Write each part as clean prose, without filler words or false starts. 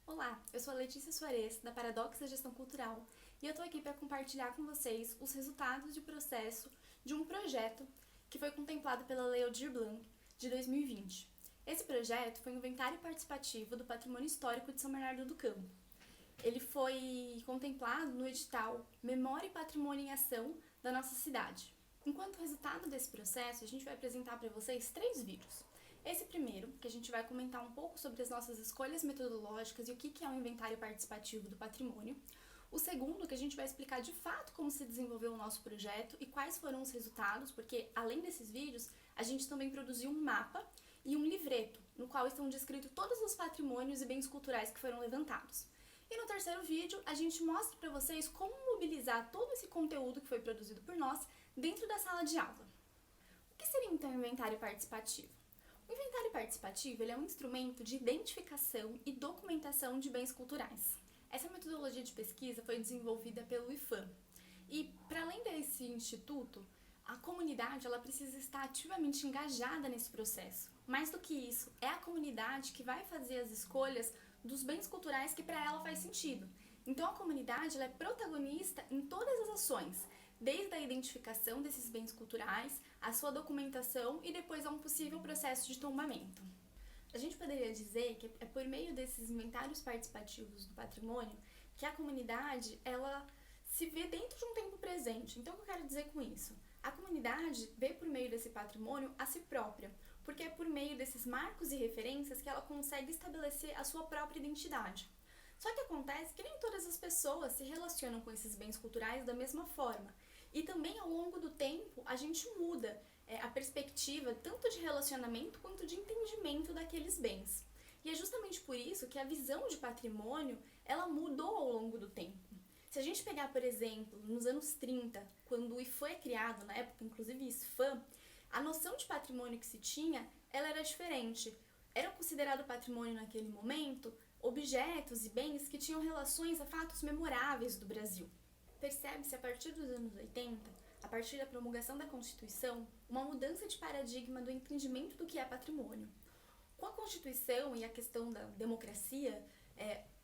Olá, eu sou a Letícia Soares, da Paradox da Gestão Cultural, e eu estou aqui para compartilhar com vocês os resultados de processo de um projeto que foi contemplado pela Lei Aldir Blanc de 2020. Esse projeto foi um inventário participativo do patrimônio histórico de São Bernardo do Campo. Ele foi contemplado no edital Memória e Patrimônio em Ação da nossa cidade. Enquanto resultado desse processo, a gente vai apresentar para vocês 3 vídeos. Esse primeiro, que a gente vai comentar um pouco sobre as nossas escolhas metodológicas e o que é um inventário participativo do patrimônio. O segundo, que a gente vai explicar de fato como se desenvolveu o nosso projeto e quais foram os resultados, porque além desses vídeos, a gente também produziu um mapa e um livreto, no qual estão descritos todos os patrimônios e bens culturais que foram levantados. E no terceiro vídeo, a gente mostra para vocês como mobilizar todo esse conteúdo que foi produzido por nós dentro da sala de aula. O que seria então o inventário participativo? O inventário participativo é um instrumento de identificação e documentação de bens culturais. Essa metodologia de pesquisa foi desenvolvida pelo IFAM. E, para além desse instituto, a comunidade ela precisa estar ativamente engajada nesse processo. Mais do que isso, é a comunidade que vai fazer as escolhas dos bens culturais que para ela faz sentido. Então, a comunidade ela é protagonista em todas as ações, desde a identificação desses bens culturais, a sua documentação e depois a um possível processo de tombamento. A gente poderia dizer que é por meio desses inventários participativos do patrimônio que a comunidade ela se vê dentro de um tempo presente. Então, o que eu quero dizer com isso? A comunidade vê por meio desse patrimônio a si própria, porque é por meio desses marcos e referências que ela consegue estabelecer a sua própria identidade. Só que acontece que nem todas as pessoas se relacionam com esses bens culturais da mesma forma. E também ao longo do tempo a gente muda a perspectiva tanto de relacionamento quanto de entendimento daqueles bens. E é justamente por isso que a visão de patrimônio ela mudou ao longo do tempo. Se a gente pegar, por exemplo, nos anos 30, quando o IFAM é criado, na época inclusive ISFAM, a noção de patrimônio que se tinha ela era diferente. Era considerado patrimônio naquele momento objetos e bens que tinham relações a fatos memoráveis do Brasil. Percebe-se a partir dos anos 80, a partir da promulgação da Constituição, uma mudança de paradigma do entendimento do que é patrimônio. Com a Constituição e a questão da democracia,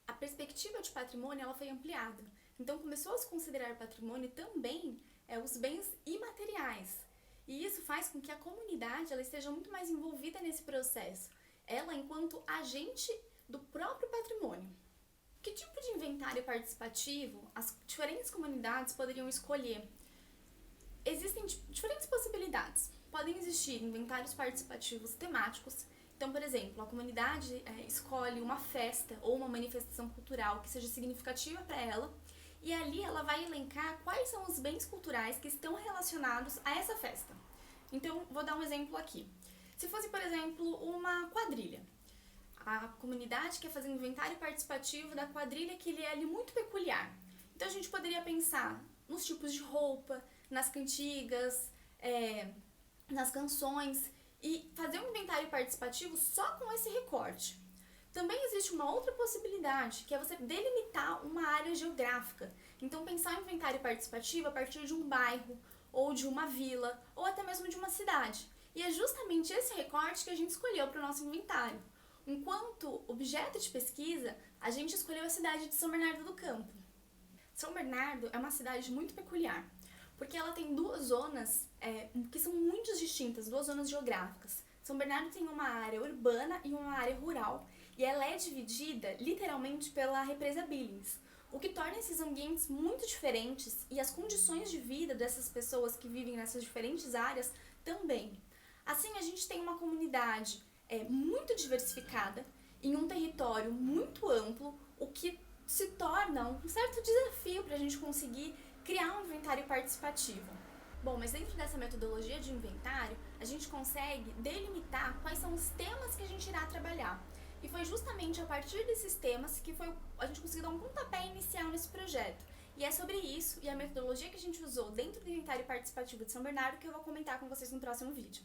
a perspectiva de patrimônio ela foi ampliada. Então começou a se considerar patrimônio também os bens imateriais. E isso faz com que a comunidade ela esteja muito mais envolvida nesse processo. Ela enquanto agente do próprio patrimônio. Que tipo de inventário participativo as diferentes comunidades poderiam escolher? Existem diferentes possibilidades. Podem existir inventários participativos temáticos. Então, por exemplo, a comunidade escolhe uma festa ou uma manifestação cultural que seja significativa para ela e ali ela vai elencar quais são os bens culturais que estão relacionados a essa festa. Então, vou dar um exemplo aqui. Se fosse, por exemplo, uma quadrilha. A comunidade quer fazer um inventário participativo da quadrilha que ele é ali muito peculiar. Então a gente poderia pensar nos tipos de roupa, nas cantigas, nas canções e fazer um inventário participativo só com esse recorte. Também existe uma outra possibilidade, que é você delimitar uma área geográfica. Então pensar em inventário participativo a partir de um bairro, ou de uma vila, ou até mesmo de uma cidade. E é justamente esse recorte que a gente escolheu para o nosso inventário. Enquanto objeto de pesquisa, a gente escolheu a cidade de São Bernardo do Campo. São Bernardo é uma cidade muito peculiar, porque ela tem 2 zonas que são muito distintas, 2 zonas geográficas. São Bernardo tem uma área urbana e uma área rural, e ela é dividida literalmente pela represa Billings, o que torna esses ambientes muito diferentes e as condições de vida dessas pessoas que vivem nessas diferentes áreas também. Assim, a gente tem uma comunidade muito diversificada, em um território muito amplo, o que se torna um certo desafio para a gente conseguir criar um inventário participativo. Bom, mas dentro dessa metodologia de inventário, a gente consegue delimitar quais são os temas que a gente irá trabalhar. E foi justamente a partir desses temas que a gente conseguiu dar um pontapé inicial nesse projeto. E é sobre isso e a metodologia que a gente usou dentro do inventário participativo de São Bernardo que eu vou comentar com vocês no próximo vídeo.